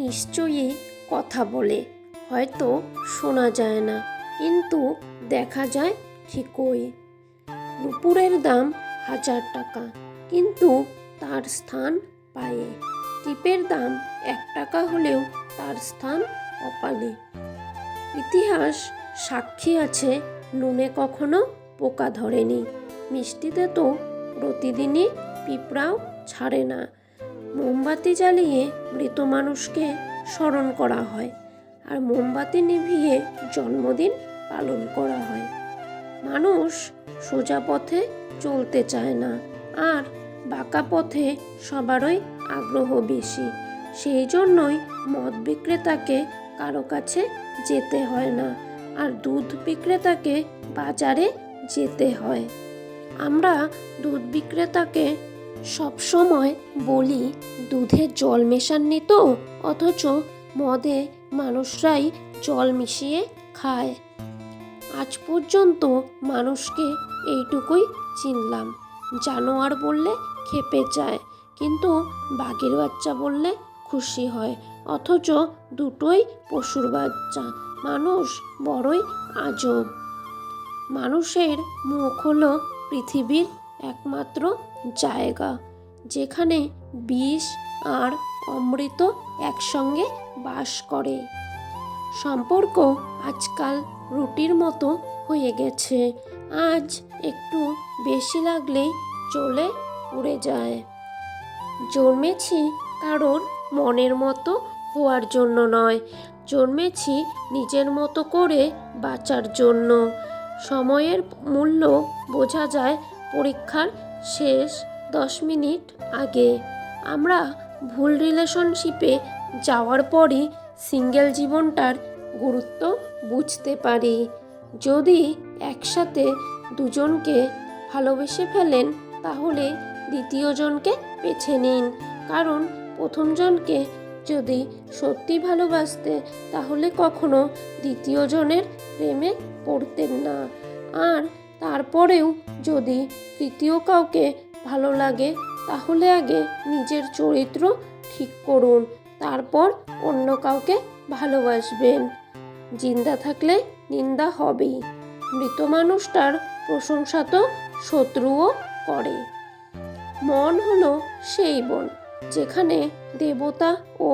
নিশ্চয়ই কথা বলে, হয়তো শোনা যায় না, কিন্তু দেখা যায় ঠিকই। নুপুরের দাম 1000 টাকা, কিন্তু তার স্থান পায়ে। টিপের দাম 1 টাকা হলেও তার স্থান কপালে। ইতিহাস সাক্ষী আছে, নুনে কখনো পোকা ধরেনি, মিষ্টিতে তো প্রতিদিনই পিঁপড়াও ছাড়ে না। মোমবাতি জ্বালিয়ে মৃত মানুষকে স্মরণ করা হয়, আর মোমবাতি নিভিয়ে জন্মদিন পালন করা হয়। মানুষ সোজা পথে চলতে চায় না, আর বাঁকা পথে সবারই আগ্রহ বেশি। সেই জন্যই মদ বিক্রেতাকে কারো কাছে যেতে হয় না, আর দুধ বিক্রেতাকে বাজারে যেতে হয়। আমরা দুধ বিক্রেতাকে সবসময় বলি, দুধে জল মেশাননি তো, অথচ মদে মানুষরাই জল মিশিয়ে খায়। আজ পর্যন্ত মানুষকে এইটুকুই চিনলাম, জানোয়ার বললে খেপে যায়, কিন্তু বাঘের বাচ্চা বললে খুশি হয়, অথচ দুটোই পশুর বাচ্চা। মানুষ বড়ই আজব। মানুষের মুখ হলো পৃথিবীর একমাত্র জায়গা যেখানে বিষ আর অমৃত একসঙ্গে বাস করে। সম্পর্ক আজকাল রুটির মতো হয়ে গেছে, আজ একটু বেশি লাগলেই চলে পুড়ে যায়। জন্মেছি কারোর মনের মতো হওয়ার জন্য নয়, জন্মেছি নিজের মতো করে বাঁচার জন্য। সময়ের মূল্য বোঝা যায় পরীক্ষার শেষ 10 মিনিট আগে। আমরা ভুল রিলেশনশিপে যাওয়ার পরই সিঙ্গেল জীবনটার গুরুত্ব বুঝতে পারি। যদি একসাথে দুজনকে ভালোবেসে ফেলেন, তাহলে দ্বিতীয়জনকে বেছে নিন, কারণ প্রথমজনকে যদি সত্যি ভালোবাসতে, তাহলে কখনো দ্বিতীয়জনের প্রেমে পড়তেন না। আর তারপরেও যদি তৃতীয় কাউকে ভালো লাগে, তাহলে আগে নিজের চরিত্র ঠিক করুন, তারপর অন্য কাউকে ভালোবাসবেন। জিন্দা থাকলে নিন্দা হবেই, মৃত মানুষটার প্রশংসা তো শত্রুও করে। মন হলো সেই বন যেখানে দেবতা ও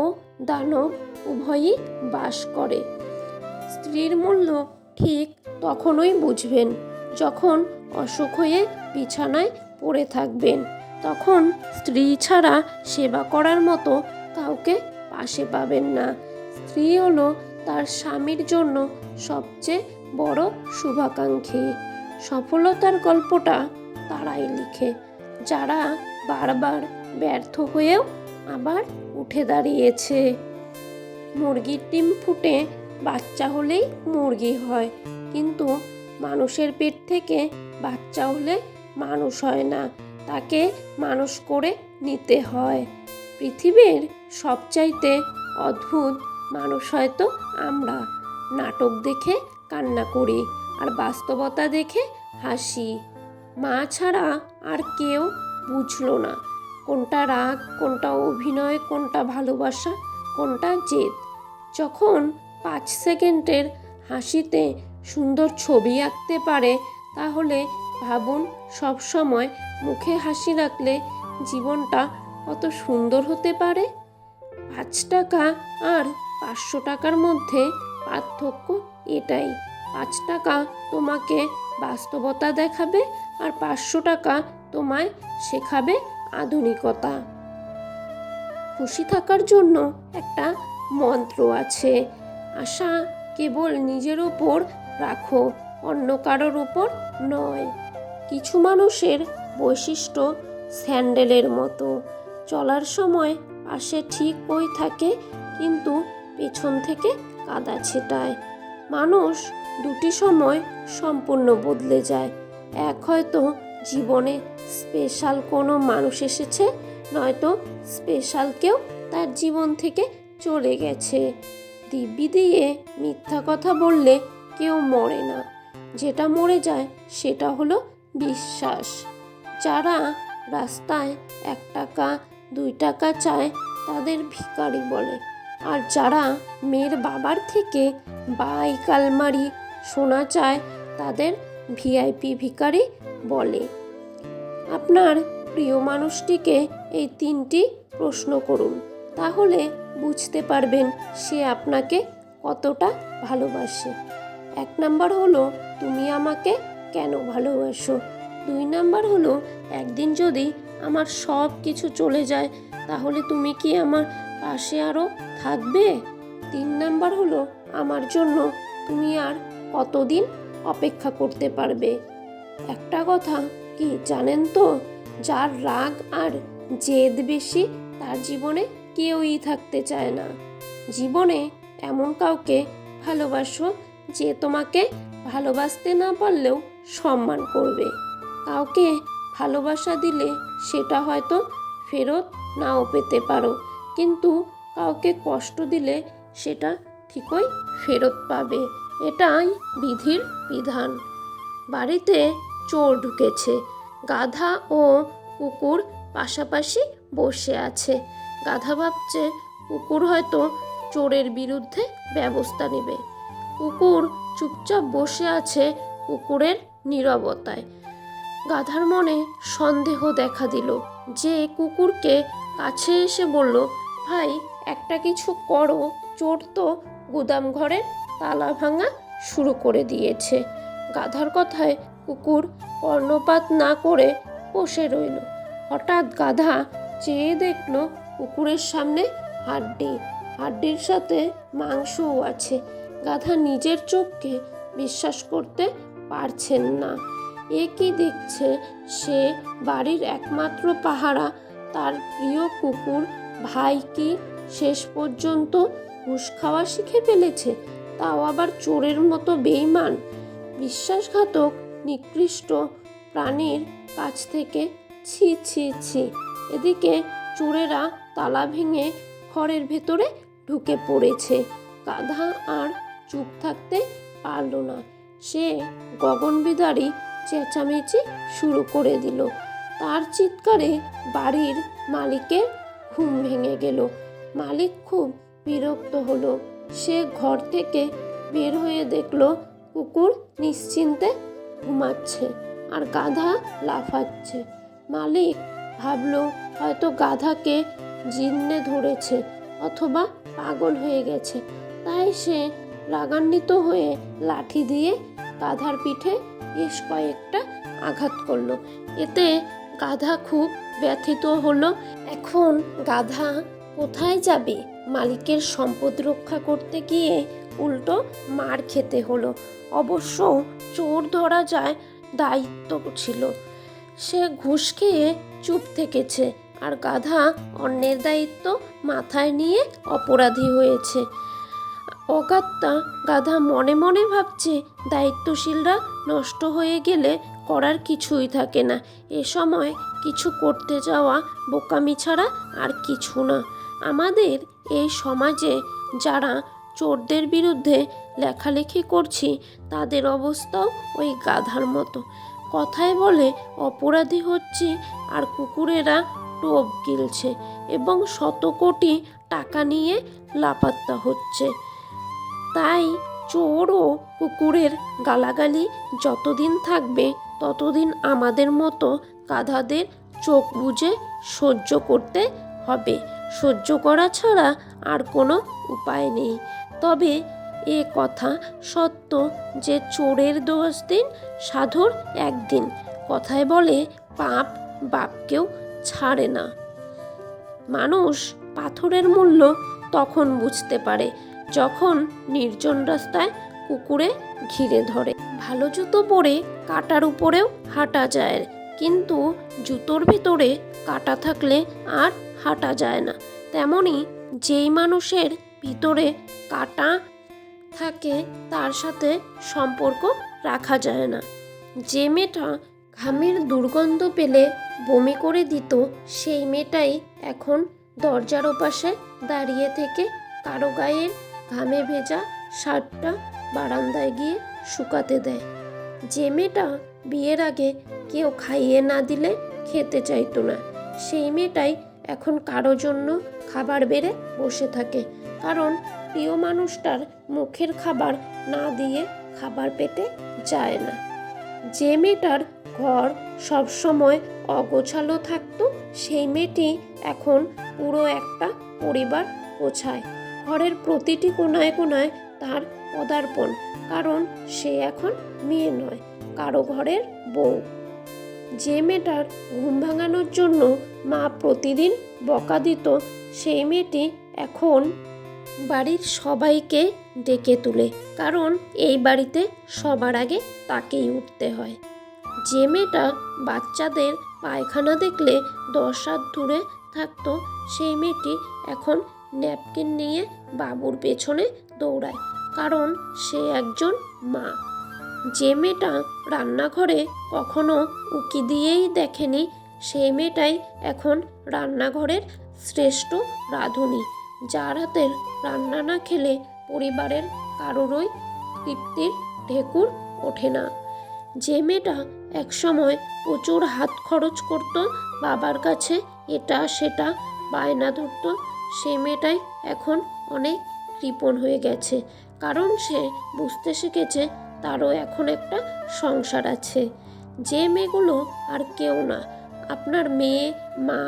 দানব উভয়ই বাস করে। স্ত্রীর মূল্য ঠিক তখনই বুঝবেন, যখন অসুখ হয়ে বিছানায় পড়ে থাকবেন। তখন স্ত্রী ছাড়া সেবা করার মতো কাউকে পাশে পাবেন না। স্ত্রী হলো তার স্বামীর জন্য সবচেয়ে বড় শুভাকাঙ্ক্ষী। সফলতার গল্পটা তারাই লিখে, যারা বারবার ব্যর্থ হয়েও আবার উঠে দাঁড়িয়েছে। মুরগির ডিম ফুটে বাচ্চা হলেই মুরগি হয়, কিন্তু মানুষের পেট থেকে বাচ্চা হলে মানুষ হয় না, তাকে মানুষ করে নিতে হয়। পৃথিবীর সবচাইতে অদ্ভুত মানুষ হয়তো আমরা। নাটক দেখে কান্না করি, আর বাস্তবতা দেখে হাসি। মা ছাড়া আর কেউ বুঝলো না কোনটা রাগ, কোনটা অভিনয়, কোনটা ভালোবাসা, কোনটা জেদ। যখন 5 সেকেন্ডের হাসিতে সুন্দর ছবি আঁকতে পারে, তাহলে ভাবুন সব সময় মুখে হাসি রাখলে জীবনটা কত সুন্দর হতে পারে। 5 টাকা আর 500 টাকার মধ্যে পার্থক্য এটাই, 5 টাকা তোমাকে বাস্তবতা দেখাবে, আর 500 টাকা তোমায় শেখাবে আধুনিকতা। খুশি থাকার জন্য একটা মন্ত্র আছে, আশা কেবল নিজের ওপর রাখো, অন্য কারোর ওপর নয়। কিছু মানুষের বৈশিষ্ট্য স্যান্ডেলের মতো, চলার সময় পাশে ঠিক হয়ে থাকে, কিন্তু পেছন থেকে কাদা ছেটায়। মানুষ দুটি সময় সম্পূর্ণ বদলে যায়, এক হয়তো জীবনে স্পেশাল কোনো মানুষ এসেছে, নয়তো স্পেশাল কেউ তার জীবন থেকে চলে গেছে। দিব্যি দিয়ে মিথ্যা কথা বললে কেউ মরে না, যেটা মরে যায় সেটা হলো বিশ্বাস। যারা রাস্তায় 1 টাকা 2 টাকা চায় তাদের ভিখারি বলে, আর যারা মেয়ের বাবার থেকে বাইক আলমারি সোনা চায় তাদের ভিআইপি ভিখারি বলে। আপনার প্রিয় মানুষটিকে এই 3টি প্রশ্ন করুন, তাহলে বুঝতে পারবেন সে আপনাকে কতটা ভালোবাসে। 1 নাম্বার হলো, তুমি আমাকে কেন ভালোবাসো? 2 নাম্বার হলো, একদিন যদি আমার সব কিছু চলে যায় তাহলে তুমি কি আমার পাশে আরও থাকবে? 3 নাম্বার হলো, আমার জন্য তুমি আর কতদিন অপেক্ষা করতে পারবে? একটা কথা কি জানেন তো, যার রাগ আর জেদ বেশি তার জীবনে কেউই থাকতে চায় না। জীবনে এমন কাউকে ভালোবাসো যে তোমাকে ভালোবাসতে না পারলেও সম্মান করবে। কাউকে ভালোবাসা দিলে সেটা হয়তো ফেরত নাও পেতে পারো, কিন্তু কাউকে কষ্ট দিলে সেটা ঠিকই ফেরত পাবে। এটাই বিধির বিধান। বাড়িতে চোর ঢুকেছে। গাধা ও কুকুর পাশাপাশি বসে আছে। গাধা ভাবছে কুকুর হয়তো চোরের বিরুদ্ধে ব্যবস্থা নেবে। কুকুর চুপচাপ বসে আছে কুকুরের নীরবতায়। গাধার মনে সন্দেহ দেখা দিল, যে কুকুরকে কাছে এসে বলল, ভাই একটা কিছু করো, চোর তো গুদাম ঘরের তালা ভাঙা শুরু করে দিয়েছে। গাধার কথায় কুকুর কর্ণপাত না করে বসে রইল। হঠাৎ গাধা চেয়ে দেখল কুকুরের সামনে হাড্ডির সাথে মাংসও আছে। গাধা নিজের চোখকে বিশ্বাস করতে পারছেন না। এ কি দেখছে সে? বাড়ির একমাত্র পাহারা তার প্রিয় কুকুর ভাই কি শেষ পর্যন্ত ঘুষ খাওয়া শিখে ফেলেছে, তাও আবার চোরের মতো বেঈমান। বিশ্বাসঘাতক নিকৃষ্ট প্রাণীর কাছ থেকে ছি ছি ছি। এদিকে চোরেরা তালা ভেঙে ঘরের ভেতরে ঢুকে পড়েছে। গাধা আর চুপ থাকতে পারল না। সে গগনবিদারী চেঁচামেচি শুরু করে দিল। তার চিৎকারে বাড়ির মালিকের ঘুম ভেঙে গেল। মালিক খুব বিরক্ত হলো। সে ঘর থেকে বের হয়ে দেখলো কুকুর নিশ্চিন্তে ঘুমাচ্ছে আর গাধা লাফাচ্ছে। মালিক ভাবলো হয়তো গাধাকে জিন্নে ধরেছে অথবা পাগল হয়ে গেছে, তাই সে রাগান্বিত হয়ে লাঠি দিয়ে গাধার পিঠে বেশ কয়েকটা আঘাত করলো। এতে গাধা খুব ব্যথিত হলো। এখন গাধা কোথায় যাবে? মালিকের সম্পদ রক্ষা করতে গিয়ে উল্টো মার খেতে হলো। অবশ্য চোর ধরা যায় দায়িত্ব ছিল। সে ঘুষ খেয়ে চুপ থেকেছে, আর গাধা অন্যের দায়িত্ব মাথায় নিয়ে অপরাধী হয়েছে। অগাত্যা গাধা মনে মনে ভাবছে, দায়িত্বশীলরা নষ্ট হয়ে গেলে করার কিছুই থাকে না। এ সময় কিছু করতে যাওয়া বোকামি ছাড়া আর কিছু না। আমাদের এই সমাজে যারা চোরদের বিরুদ্ধে লেখালেখি করছি তাদের অবস্থাও ওই গাধার মতো। কথায় বলে অপরাধী হচ্ছে আর কুকুরেরা টোপ গিলছে এবং শত কোটি টাকা নিয়ে লাপাত্তা হচ্ছে। তাই চোর ও কুকুরের গালাগালি যতদিন থাকবে ততদিন আমাদের মতো গাধাদের চোখ বুজে সহ্য করতে হবে। সহ্য করা ছাড়া আর কোনো উপায় নেই। তবে এ কথা সত্য যে চোরের 10 দিন সাধুর 1 দিন। কথায় বলে পাপ বাপকেও ছাড়ে না। মানুষ পাথরের মূল্য তখন বুঝতে পারে যখন নির্জন রাস্তায় কুকুরে ঘিরে ধরে। ভালো জুতো পরে কাঁটার উপরেও হাঁটা যায়, কিন্তু জুতোর ভিতরে কাঁটা থাকলে আর হাঁটা যায় না। তেমনি যেই মানুষের ভিতরে কাঁটা থাকে তার সাথে সম্পর্ক রাখা যায় না। যে মেয়েটা ঘামের দুর্গন্ধ পেলে বমি করে দিত, সেই মেয়েটাই এখন দরজার ওপাশে দাঁড়িয়ে থেকে কারো গায়ের ঘামে ভেজা শার্টটা বারান্দায় গিয়ে শুকাতে দেয়। যে মেয়েটা বিয়ের আগে কেউ খাইয়ে না দিলে খেতে চাইতো না, সেই মেয়েটাই এখন কারো জন্য খাবার বেড়ে বসে থাকে। কারণ প্রিয় মানুষটার মুখের খাবার না দিয়ে খাবার পেটে যায় না। যে মেয়েটার ঘর সবসময় অগোছালো থাকতো, সেই মেয়েটি এখন পুরো একটা পরিবার গোছায়। ঘরের প্রতিটি কোণায় কোণায় তার পদার্পণ, কারণ সে এখন মেয়ে নয়, কারো ঘরের বউ। যে মেয়েটার ঘুম ভাঙানোর জন্য মা প্রতিদিন বকা দিত, সেই মেয়েটি এখন বাড়ির সবাইকে ডেকে তুলে, কারণ এই বাড়িতে সবার আগে তাকেই উঠতে হয়। যে মেয়েটা বাচ্চাদের পায়খানা দেখলে 10 হাত দূরে থাকতো, সেই মেয়েটি এখন ন্যাপকিন নিয়ে বাবুর পেছনে দৌড়ায়, কারণ সে একজন মা। যে মেয়েটা রান্নাঘরে কখনো উকি দিয়েই দেখেনি, সেই মেয়েটাই এখন রান্নাঘরের শ্রেষ্ঠ রাঁধুনি, যার হাতের রান্না না খেলে পরিবারের কারোরই তৃপ্তির ঢেকুর ওঠে না। যে মেয়েটা একসময় প্রচুর হাত খরচ করত, বাবার কাছে এটা সেটা বায়না ধরত, সেই মেয়েটাই এখন অনেক কৃপণ হয়ে গেছে, কারণ সে বুঝতে শিখেছে তারও এখন একটা সংসার আছে। যে মেয়েগুলো আর কেউ না, আপনার মেয়ে, মা,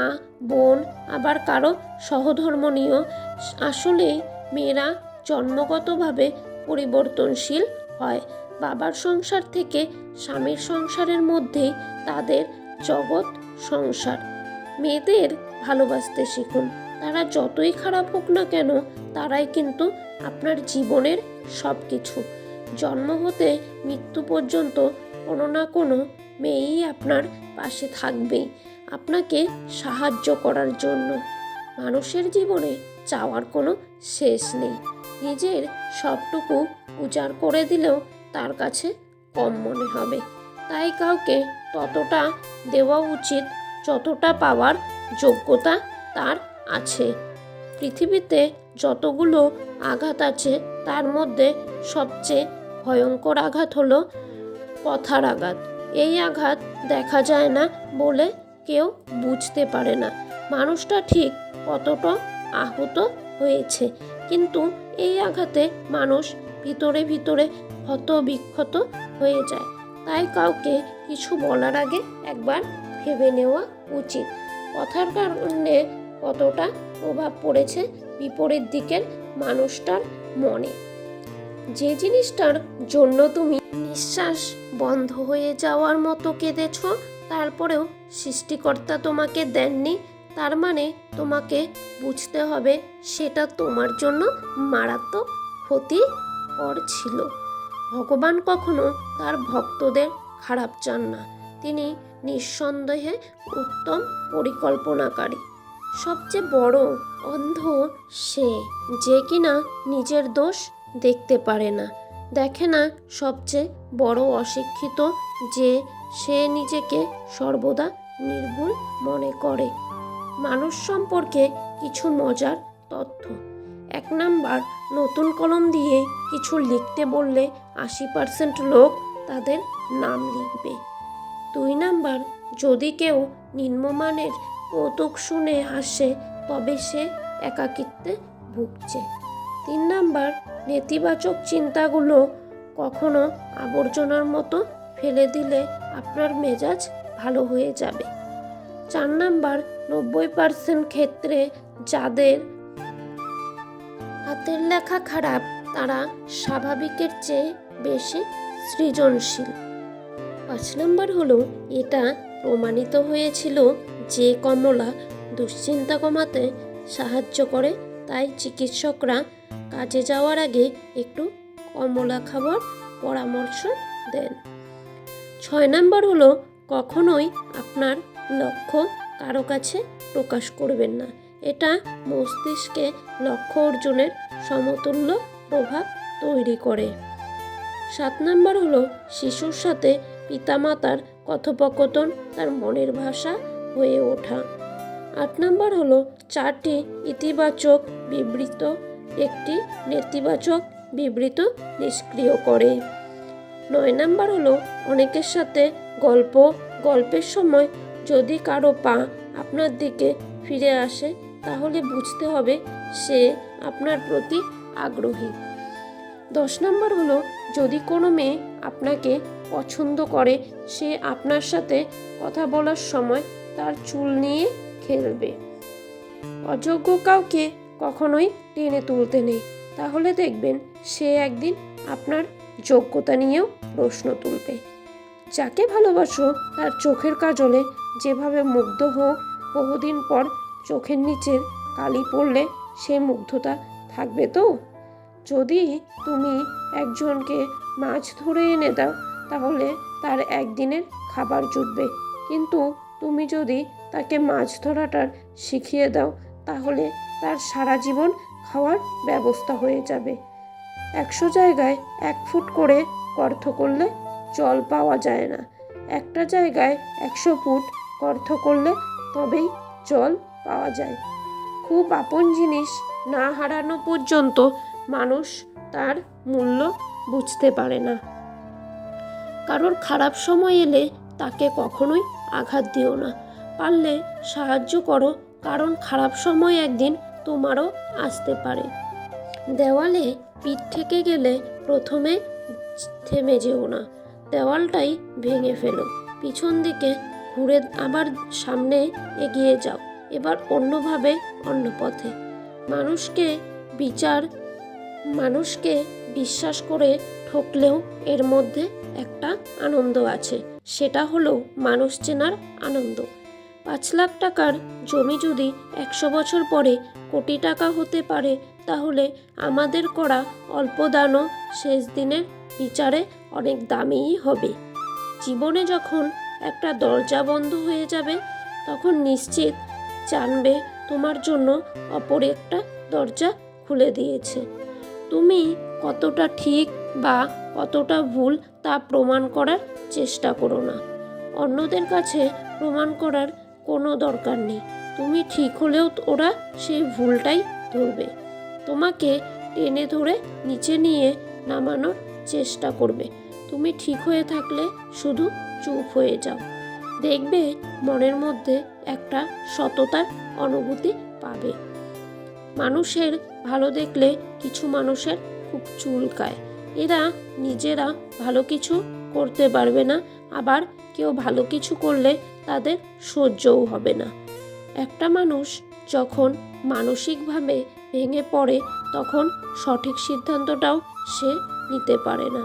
বোন, আবার কারো সহধর্মণীয়। আসলে মেয়েরা জন্মগতভাবে পরিবর্তনশীল হয়। বাবার সংসার থেকে স্বামীর সংসারের মধ্যেই তাদের জগৎ সংসার। মেয়েদের ভালোবাসতে শিখুন, তারা যতই খারাপ হোক না কেন, তারাই কিন্তু আপনার জীবনের সব কিছু। জন্ম হতে মৃত্যু পর্যন্ত কোনো না কোনো মেয়েই আপনার পাশে থাকবেই, আপনাকে সাহায্য করার জন্য। মানুষের জীবনে চাওয়ার কোনো শেষ নেই। নিজের সবটুকু উজাড় করে দিলেও তার কাছে কম মনে হবে। তাই কাউকে ততটা দেওয়া উচিত যতটা পাওয়ার যোগ্যতা তার আছে। পৃথিবীতে যতগুলো আঘাত আছে, তার মধ্যে সবচেয়ে ভয়ঙ্কর আঘাত হলো কথার আঘাত। এই আঘাত দেখা যায় না বলে কেউ বুঝতে পারে না মানুষটা ঠিক কতটা আহত হয়েছে, কিন্তু এই আঘাতে মানুষ ভিতরে ভিতরে ক্ষত বিক্ষত হয়ে যায়। তাই কাউকে কিছু বলার আগে একবার ভেবে নেওয়া উচিত কথার কারণে কতটা প্রভাব পড়েছে বিপরীত দিকের মানুষটার মনে। যে জিনিসটার জন্য তুমি নিঃশ্বাস বন্ধ হয়ে যাওয়ার মতো কেঁদেছ, তারপরেও সৃষ্টিকর্তা তোমাকে দেননি, তার মানে তোমাকে বুঝতে হবে সেটা তোমার জন্য মারাত্মক ক্ষতিকর ছিল। ভগবান কখনো তার ভক্তদের খারাপ চান না, তিনি নিঃসন্দেহে উত্তম পরিকল্পনাকারী। সবচেয়ে বড় অন্ধ সে, যে কিনা নিজের দোষ দেখতে পারে না। দেখে না সবচেয়ে বড় অশিক্ষিত, যে সে নিজেকে সর্বদা নির্ভুল মনে করে। মানুষ সম্পর্কে কিছু মজার তথ্য। 1 নাম্বার, নতুন কলম দিয়ে কিছু লিখতে বললে 80% লোক তাদের নাম লিখবে। 2 নাম্বার, যদি কেউ নিম্নমানের কৌতুক শুনে হাসে, তবে সে একাকিত্বে ভুগছে। 3 নাম্বার, নেতিবাচক চিন্তাগুলো কখনো আবর্জনার মতো ফেলে দিলে আপনার মেজাজ ভালো হয়ে যাবে। 4 নাম্বার, 90% ক্ষেত্রে যাদের হাতের লেখা খারাপ, তারা স্বাভাবিকের চেয়ে বেশি সৃজনশীল। 5 নাম্বার হলো, এটা প্রমাণিত হয়েছিল যে কমলা দুশ্চিন্তা কমাতে সাহায্য করে, তাই চিকিৎসকরা কাজে যাওয়ার আগে একটু কমলা খাবার পরামর্শ দেন। 6 নাম্বার হলো, কখনোই আপনার লক্ষ্য কারো কাছে প্রকাশ করবেন না, এটা মস্তিষ্কে লক্ষ্য অর্জনের সমতুল্য প্রভাব তৈরি করে। 7 নাম্বার হলো, শিশুর সাথে পিতামাতার কথোপকথন তার মনের ভাষা হয়ে ওঠা। 8 নাম্বার হলো, 4টি ইতিবাচক বিবৃত একটি নেতিবাচক বিবৃত নিষ্ক্রিয় করে। 9 নাম্বার হলো, অনেকের সাথে গল্পের সময় যদি কারো পা আপনার দিকে ফিরে আসে, তাহলে বুঝতে হবে সে আপনার প্রতি আগ্রহী। 10 নম্বর হলো, যদি কোনো মেয়ে আপনাকে পছন্দ করে, সে আপনার সাথে কথা বলার সময় তার চুল নিয়ে খেলবে। অযোগ্য কাউকে কখনোই টেনে তুলতে নেই, তাহলে দেখবেন সে একদিন আপনার যোগ্যতা নিয়েও প্রশ্ন তুলবে। যাকে ভালোবাসো তার চোখের কাজলে যেভাবে মুগ্ধ হোক, বহুদিন পর চোখের নিচের কালি পড়লে সে মুগ্ধতা থাকবে তো? যদি তুমি একজনকে মাছ ধরে এনে দাও, তাহলে তার একদিনের খাবার জুটবে, কিন্তু তুমি যদি তাকে মাছ ধরাটার শিখিয়ে দাও, তাহলে তার সারা জীবন খাওয়ার ব্যবস্থা হয়ে যাবে। 100 জায়গায় 1 ফুট করে গর্ত করলে জল পাওয়া যায় না, একটা জায়গায় 100 ফুট গর্ত করলে তবেই জল পাওয়া যায়। খুব আপন জিনিস না হারানো পর্যন্ত মানুষ তার মূল্য বুঝতে পারে না। কারোর খারাপ সময় এলে তাকে কখনোই আঘাত দিও না, পারলে সাহায্য করো, কারণ খারাপ সময় একদিন তোমারও আসতে পারে। দেওয়ালে পিঠ থেকে গেলে প্রথমে থেমে যেও না, দেওয়ালটাই ভেঙে ফেলো, পিছন দিকে ঘুরে আবার সামনে এগিয়ে যাও, এবার অন্যভাবে, অন্য পথে। মানুষকে বিশ্বাস করে ঠকলেও এর মধ্যে একটা আনন্দ আছে, সেটা হলো মানুষ চেনার আনন্দ। 5 লাখ টাকার জমি যদি 100 বছর পরে কোটি টাকা হতে পারে, তাহলে আমাদের করা অল্প দানও শেষ দিনের বিচারে অনেক দামিই হবে। জীবনে যখন একটা দরজা বন্ধ হয়ে যাবে, তখন নিশ্চিত জানবে তোমার জন্য অপর একটা দরজা খুলে দিয়েছে। তুমি কতটা ঠিক বা কতটা ভুল তা প্রমাণ করার চেষ্টা করো না, অন্যদের কাছে প্রমাণ করার কোনো দরকার নেই। তুমি ঠিক হলেও ওরা সেই ভুলটাই ধরবে, তোমাকে টেনে ধরে নিচে নিয়ে নামানোর চেষ্টা করবে। তুমি ঠিক হয়ে থাকলে শুধু চুপ হয়ে যাও, দেখবে মনের মধ্যে একটা সততার অনুভূতি পাবে। মানুষের ভালো দেখলে কিছু মানুষের খুব চুলকায়, এরা নিজেরা ভালো কিছু করতে পারবে না, আবার কেউ ভালো কিছু করলে তাদের সহ্যও হবে না। একটা মানুষ যখন মানসিকভাবে ভেঙে পড়ে, তখন সঠিক সিদ্ধান্তটাও সে নিতে পারে না।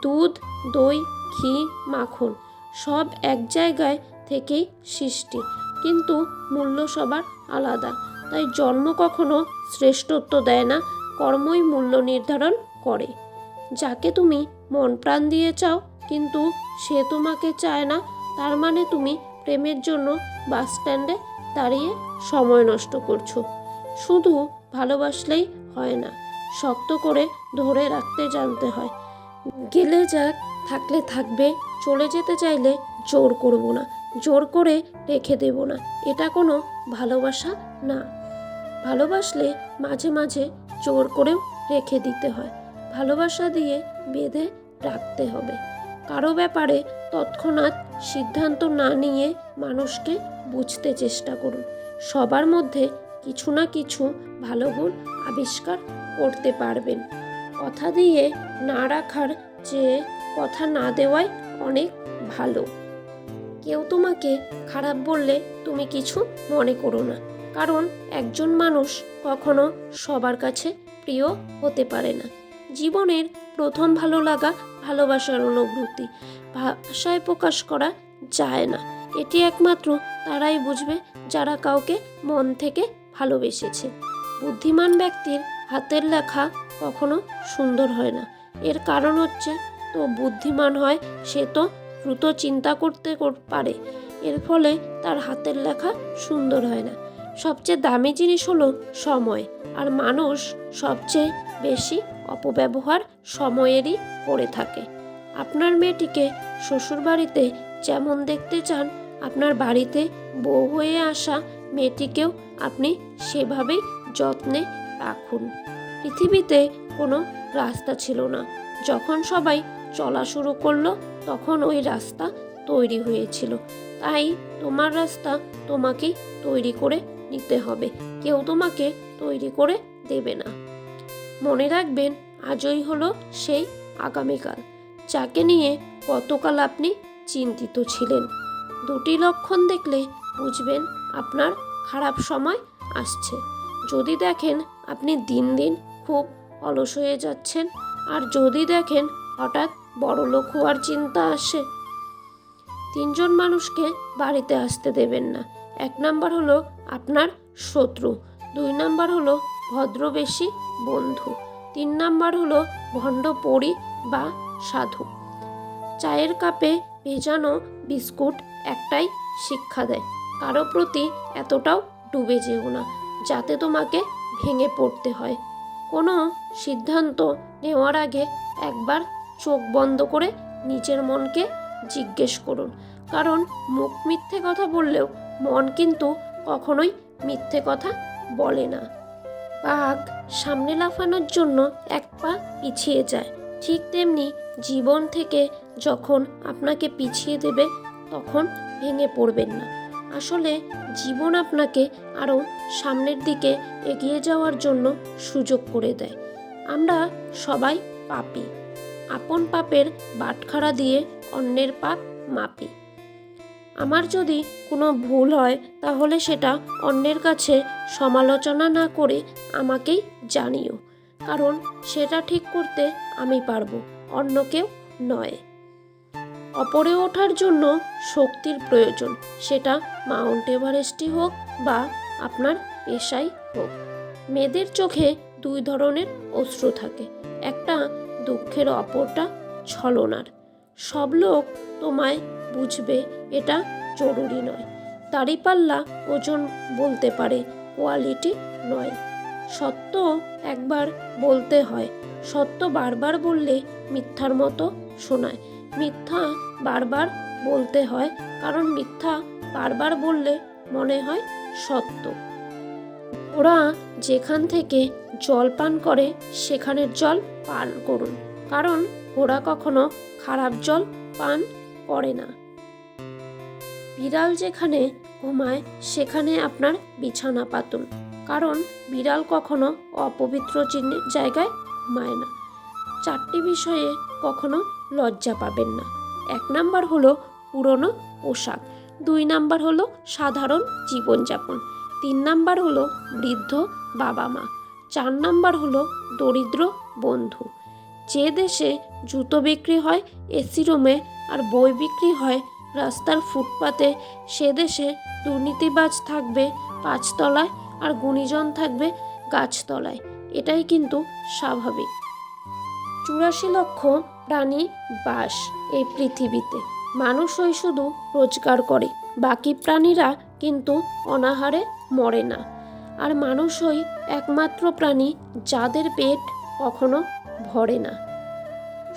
দুধ, দই, ঘি, মাখন সব এক জায়গায় থেকেই সৃষ্টি, কিন্তু মূল্য সবার আলাদা। তাই জন্ম কখনো শ্রেষ্ঠত্ব দেয় না, কর্মই মূল্য নির্ধারণ করে। যাকে তুমি মন প্রাণ দিয়ে চাও, কিন্তু সে তোমাকে চায় না, তার মানে তুমি প্রেমের জন্য বাস স্ট্যান্ডে দাঁড়িয়ে সময় নষ্ট করছো। শুধু ভালোবাসলেই হয় না, শক্ত করে ধরে রাখতে জানতে হয়। গেলে যাক, থাকলে থাকবে, চলে যেতে চাইলে জোর করব না, জোর করে রেখে দেব না, এটা কোনো ভালোবাসা না। ভালোবাসলে মাঝে মাঝে জোর করেও রেখে দিতে হয়, ভালোবাসা দিয়ে বেঁধে রাখতে হবে। কারো ব্যাপারে তৎক্ষণাৎ সিদ্ধান্ত না নিয়ে মানুষকে বুঝতে চেষ্টা করুন। সবার মধ্যে কিছু না কিছু ভালো গুণ আবিষ্কার করতে পারবেন। কথা দিয়ে না রাখার চেয়ে কথা না দেওয়াই অনেক ভালো। কেউ তোমাকে খারাপ বললে তুমি কিছু মনে করো না, কারণ একজন মানুষ কখনো সবার কাছে প্রিয় হতে পারে না। জীবনের প্রথম ভালো লাগা ভালোবাসার অনুভূতি ভাষায় প্রকাশ করা যায় না, এটি একমাত্র তারাই বুঝবে যারা কাউকে মন থেকে ভালোবেসেছে। বুদ্ধিমান ব্যক্তির হাতের লেখা কখনো সুন্দর হয় না, এর কারণ হচ্ছে তো বুদ্ধিমান হয় সে তো দ্রুত চিন্তা করতে পারে, এর ফলে তার হাতের লেখা সুন্দর হয় না। সবচেয়ে দামি জিনিস হলো সময়, আর মানুষ সবচেয়ে বেশি অপব্যবহার সময়েরই করে থাকে। আপনার মেয়েটিকে শ্বশুরবাড়িতে যেমন দেখতে চান, আপনার বাড়িতে বউ হয়ে আসা মেয়েটিকেও আপনি সেভাবেই যত্নে রাখুন। পৃথিবীতে কোনো রাস্তা ছিল না, যখন সবাই চলা শুরু করলো তখন ওই রাস্তা তৈরি হয়েছিল। তাই তোমার রাস্তা তোমাকেই তৈরি করে নিতে হবে, কেউ তোমাকে তৈরি করে দেবে না। মনে রাখবেন, আজই হলো সেই আগামীকাল যাকে নিয়ে গতকাল আপনি চিন্তিত ছিলেন। দুটি লক্ষণ দেখলে বুঝবেন আপনার খারাপ সময় আসছে। যদি দেখেন আপনি দিন দিন খুব অলস হয়ে যাচ্ছেন, আর যদি দেখেন হঠাৎ বড়লোক হওয়ার চিন্তা আসে। 3জন মানুষকে বাড়িতে আসতে দেবেন না। 1 নাম্বার হলো আপনার শত্রু, 2 নাম্বার হলো ভদ্রবেশী বন্ধু, 3 নাম্বার হলো ভণ্ড পরী বা সাধু। চায়ের কাপে ভেজানো বিস্কুট একটাই শিক্ষা দেয়, কারো প্রতি এতটাও ডুবে যেও না যাতে তোমাকে ভেঙে পড়তে হয়। কোনো সিদ্ধান্ত নেওয়ার আগে একবার চোখ বন্ধ করে নিজের মনকে জিজ্ঞেস করুন, কারণ মুখ মিথ্যে কথা বললেও মন কিন্তু কখনোই মিথ্যে কথা বলে না। বাঘ সামনে লাফানোর জন্য 1 পা পিছিয়ে যায়, ঠিক তেমনি জীবন থেকে যখন আপনাকে পিছিয়ে দেবে তখন ভেঙে পড়বেন না। আসলে জীবন আপনাকে আরও সামনের দিকে এগিয়ে যাওয়ার জন্য সুযোগ করে দেয়। আমরা সবাই পাপী, আপন পাপের বাটখারা দিয়ে অন্যের পাপ মাপি। আমার যদি কোনো ভুল হয় তাহলে সেটা অন্যের কাছে সমালোচনা না করে আমাকেই জানিও, কারণ সেটা ঠিক করতে আমি পারবো, অন্য কেউ নয়। ওপরে ওঠার জন্য শক্তির প্রয়োজন, সেটা মাউন্ট এভারেস্টই হোক বা আপনার পেশাই হোক। মেয়েদের চোখে 2 ধরনের অশ্রু থাকে, একটা দুঃখের, অপরটা ছলনার। সব লোক তোমায় বুঝবে এটা জরুরি নয়। দাড়িপাল্লা ওজন বলতে পারে, কোয়ালিটি নয়। সত্য একবার বলতে হয়, সত্য বারবার বললে মিথ্যার মতো শোনায়। মিথ্যা বারবার বলতে হয়, কারণ মিথ্যা বারবার বললে মনে হয় সত্য। ওরা যেখান থেকে জল পান করে সেখানের জল পান করুন, কারণ ওরা কখনো খারাপ জল পান করে না। বিড়াল যেখানে ঘুমায় সেখানে আপনার বিছানা পাতুন, কারণ বিড়াল কখনো অপবিত্র জায়গায় ঘুমায় না। 4টি বিষয়ে কখনো লজ্জা পাবেন না। 1 নাম্বার হলো পুরনো পোশাক, 2 নাম্বার হলো সাধারণ জীবনযাপন, 3 নাম্বার হলো বৃদ্ধ বাবা মা, 4 নাম্বার হলো দরিদ্র বন্ধু। যে দেশে জুতো বিক্রি হয় এসি রুমে আর বই বিক্রি হয় রাস্তার ফুটপাতে, সে দেশে দুর্নীতিবাজ থাকবে 5 তলায় আর গুণীজন থাকবে গাছতলায়। এটাই কিন্তু স্বাভাবিক। 84 লক্ষ প্রাণী বাস এই পৃথিবীতে। মানুষই শুধু রোজগার করে, বাকি প্রাণীরা কিন্তু অনাহারে মরে না। আর মানুষই একমাত্র প্রাণী যাদের পেট কখনো ভরে না।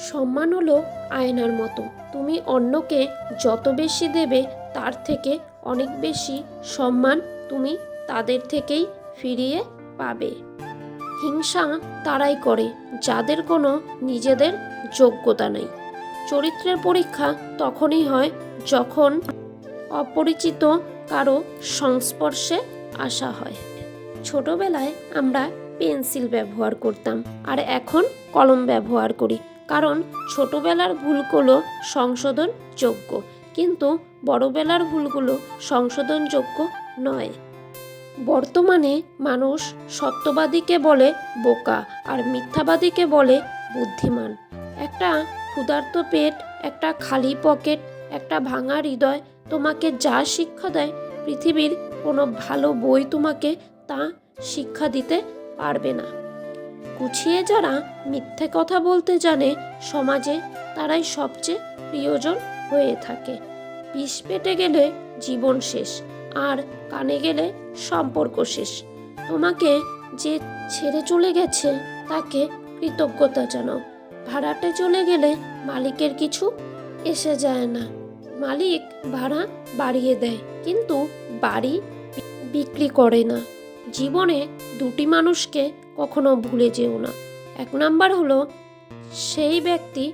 সম্মান হলো আয়নার মতো, তুমি অন্যকে যত বেশি দেবে তার থেকে অনেক বেশি সম্মান তুমি তাদের থেকেই ফিরিয়ে পাবে। হিংসা তারাই করে যাদের কোনো নিজেদের যোগ্যতা নেই। চরিত্রের পরীক্ষা তখনই হয় যখন অপরিচিত কারো সংস্পর্শে আসা হয়। ছোটবেলায় আমরা পেন্সিল ব্যবহার করতাম, আর এখন কলম ব্যবহার করি, কারণ ছোটবেলার ভুলগুলো সংশোধনযোগ্য, কিন্তু বড়বেলার ভুলগুলো সংশোধনযোগ্য নয়। বর্তমানে মানুষ সত্যবাদীকে বলে বোকা আর মিথ্যাবাদীকে বলে বুদ্ধিমান। একটা ক্ষুধার্ত পেট, একটা খালি পকেট, একটা ভাঙা হৃদয় তোমাকে যা শিক্ষা দেয় পৃথিবীর কোনো ভালো বই তোমাকে তা শিক্ষা দিতে পারবে না। গুছিয়ে যারা মিথ্যে কথা বলতে জানে সমাজে, তারাই সবচেয়ে প্রিয়জন হয়ে থাকে। বিষ পেটে গেলে জীবন শেষ, আর কানে গেলে সম্পর্ক শেষ। তোমাকে যে ছেড়ে চলে গেছে তাকে কৃতজ্ঞতা জানাও। ভাড়াটে চলে গেলে মালিকের কিছু এসে যায় না। মালিক ভাড়া বাড়িয়ে দেয়, কিন্তু বাড়ি বিক্রি করে না। জীবনে 2টি মানুষকে কখনো ভুলে যেও না। 1 নাম্বার হলো সেই ব্যক্তি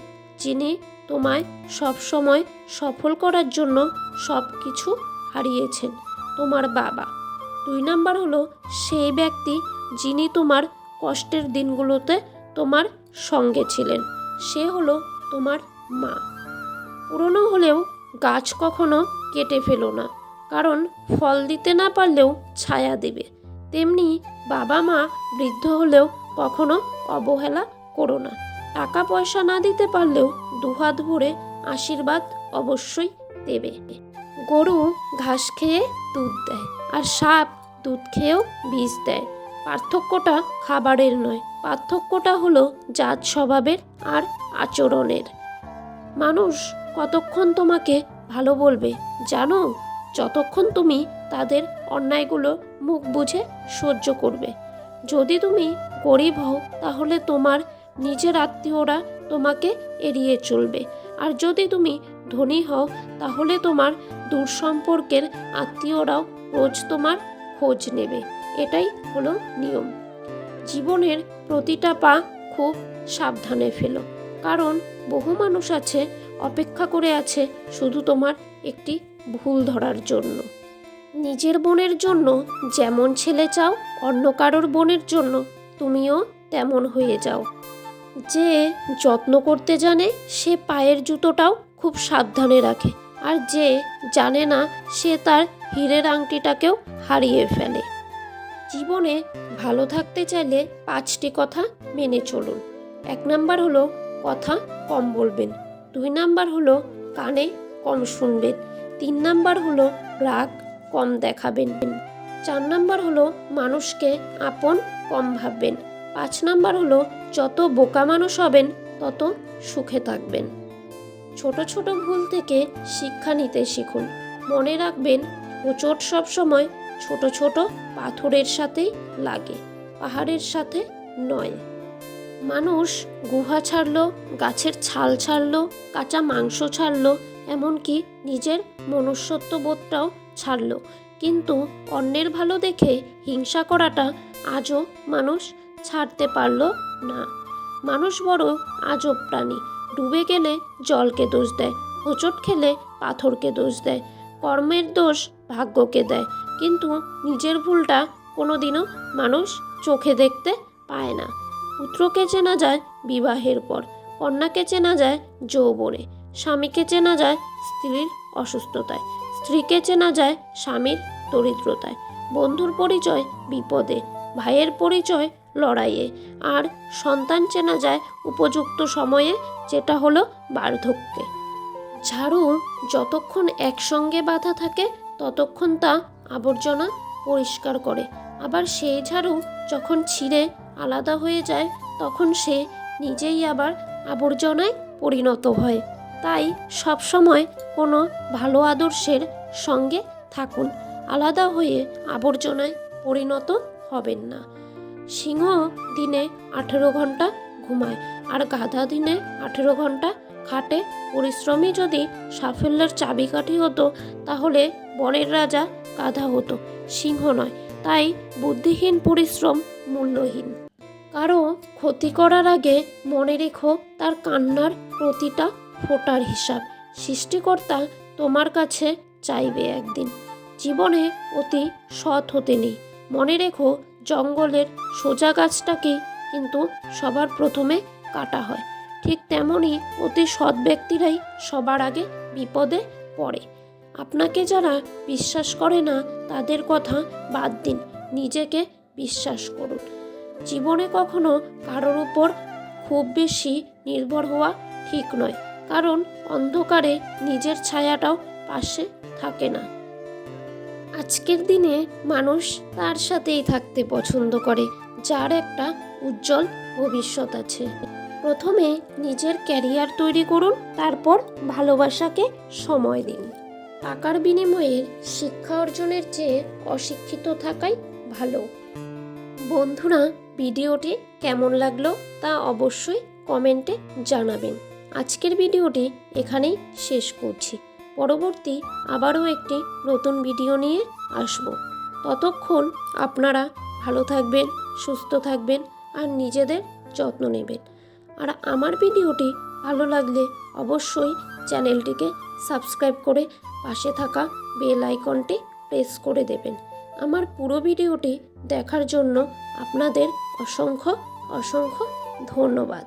যিনি তোমায় সবসময় সফল করার জন্য সব কিছু হারিয়েছেন, তোমার বাবা। 2 নাম্বার হলো সেই ব্যক্তি যিনি তোমার কষ্টের দিনগুলোতে তোমার সঙ্গে ছিলেন, সে হলো তোমার মা। পুরনো হলেও গাছ কখনো কেটে ফেলো না, কারণ ফল দিতে না পারলেও ছায়া দেবে। তেমনি বাবা মা বৃদ্ধ হলেও কখনো অবহেলা করো না। টাকা পয়সা না দিতে পারলেও দুহাত ভরে আশীর্বাদ অবশ্যই দেবে। গরু ঘাস খেয়ে দুধ দেয়, আর সাপ দুধ খেয়েও বিষ দেয়। পার্থক্যটা খাবারের নয়, পার্থক্যটা হলো জাত স্বভাবের আর আচরণের। মানুষ কতক্ষণ তোমাকে ভালো বলবে জানো? যতক্ষণ তুমি তাদের অন্যায়গুলো মুখ বুজে সহ্য করবে। যদি তুমি গরিব হও তাহলে তোমার নিজের আত্মীয়রা তোমাকে এড়িয়ে চলবে, আর যদি তুমি ধনী হও তাহলে তোমার দূর সম্পর্কের আত্মীয়রাও রোজ তোমার খোঁজ নেবে। এটাই হলো নিয়ম। জীবনের প্রতিটা পা খুব সাবধানে ফেলো, কারণ বহু মানুষ আছে অপেক্ষা করে আছে শুধু তোমার একটি ভুল ধরার জন্য। নিজের বোনের জন্য যেমন ছেলে চাও, অন্য কারোর বোনের জন্য তুমিও তেমন হয়ে যাও। যে যত্ন করতে জানে সে পায়ের জুতোটাও খুব সাবধানে রাখে, আর যে জানে না সে তার হীরের আংটিটাকেও হারিয়ে ফেলে। জীবনে ভালো থাকতে চাইলে 5টি কথা মেনে চলুন। 1 নাম্বার হলো কথা কম বলবেন। 2 নাম্বার হলো কানে কম শুনবেন। 3 নাম্বার হলো রাগ কম দেখাবেন। 4 নাম্বার হলো মানুষকে আপন কম ভাববেন। 5 নাম্বার হলো যত বোকা মানুষ হবেন তত সুখে থাকবেন। ছোট ছোট ভুল থেকে শিক্ষা নিতে শিখুন। মনে রাখবেন, হোঁচট সবসময় ছোট ছোট পাথরের সাথেই লাগে, পাহাড়ের সাথে নয়। মানুষ গুহা ছাড়লো, গাছের ছাল ছাড়লো, কাঁচা মাংস ছাড়লো, এমনকি নিজের মনুষ্যত্ব বোধটাও ছাড়লো, কিন্তু অন্যের ভালো দেখে হিংসা করাটা আজও মানুষ ছাড়তে পারলো না। মানুষ বড় আজব প্রাণী। ডুবে গেলে জলকে দোষ দেয়, হোঁচট খেলে পাথরকে দোষ দেয়, কর্মের দোষ ভাগ্যকে দেয়, কিন্তু নিজের ভুলটা কোনোদিনও মানুষ চোখে দেখতে পায় না। পুত্রকে চেনা যায় বিবাহের পর, কন্যাকে চেনা যায় যৌবনে, স্বামীকে চেনা যায় স্ত্রীর অসুস্থতায়, স্ত্রীকে চেনা যায় স্বামীর দরিদ্রতায়, বন্ধুর পরিচয় বিপদে, ভাইয়ের পরিচয় লড়াইয়ে, আর সন্তান চেনা যায় উপযুক্ত সময়ে, যেটা হলো বার্ধক্যে। ঝাড়ু যতক্ষণ একসঙ্গে বাঁধা থাকে ততক্ষণ তা আবর্জনা পরিষ্কার করে, আবার সেই ঝাড়ু যখন ছিঁড়ে আলাদা হয়ে যায় তখন সে নিজেই আবার আবর্জনায় পরিণত হয়। তাই সবসময় কোনো ভালো আদর্শের সঙ্গে থাকুন, আলাদা হয়ে আবর্জনায় পরিণত হবেন না। সিংহ দিনে 18 ঘন্টা ঘুমায়, আর গাধা দিনে 18 ঘন্টা খাটে। পরিশ্রমী যদি সাফল্যের চাবিকাঠি হতো তাহলে বনের রাজা গাধা হতো, সিংহ নয়। তাই বুদ্ধিহীন পরিশ্রম মূল্যহীন। কারো ক্ষতি করার আগে মনে রেখো তার কান্নার প্রতিটা ফোঁটার হিসাব সৃষ্টিকর্তা তোমার কাছে চাইবে একদিন। জীবনে অতি সৎ হতে নেই। মনে রেখো, জঙ্গলের সোজা গাছটাকেই কিন্তু সবার প্রথমে কাটা হয়। ঠিক তেমনই অতি সৎ ব্যক্তিরাই সবার আগে বিপদে পড়ে। আপনাকে যারা বিশ্বাস করে না তাদের কথা বাদ দিন, নিজেকে বিশ্বাস করুন। জীবনে কখনো কারোর উপর খুব বেশি নির্ভর হওয়া ঠিক নয়, কারণ অন্ধকারে নিজের ছায়াটাও পাশে থাকে না। আজকের দিনে মানুষ তার সাথেই থাকতে পছন্দ করে যার একটা উজ্জ্বল ভবিষ্যৎ আছে। প্রথমে নিজের ক্যারিয়ার তৈরি করুন, তারপর ভালোবাসাকে সময় দিন। টাকার বিনিময়ে শিক্ষা অর্জনের চেয়ে অশিক্ষিত থাকাই ভালো। বন্ধুরা, ভিডিওটি কেমন লাগলো তা অবশ্যই কমেন্টে জানাবেন। আজকের ভিডিওটি এখানেই শেষ করছি। পরবর্তী আবারও একটি নতুন ভিডিও নিয়ে আসব। ততক্ষণ আপনারা ভালো থাকবেন, সুস্থ থাকবেন, আর নিজেদের যত্ন নেবেন। আর আমার ভিডিওটি ভালো লাগলে অবশ্যই চ্যানেলটিকে সাবস্ক্রাইব করে পাশে থাকা বেল আইকনটি প্রেস করে দেবেন। আমার পুরো ভিডিওটি দেখার জন্য আপনাদের অসংখ্য অসংখ্য ধন্যবাদ।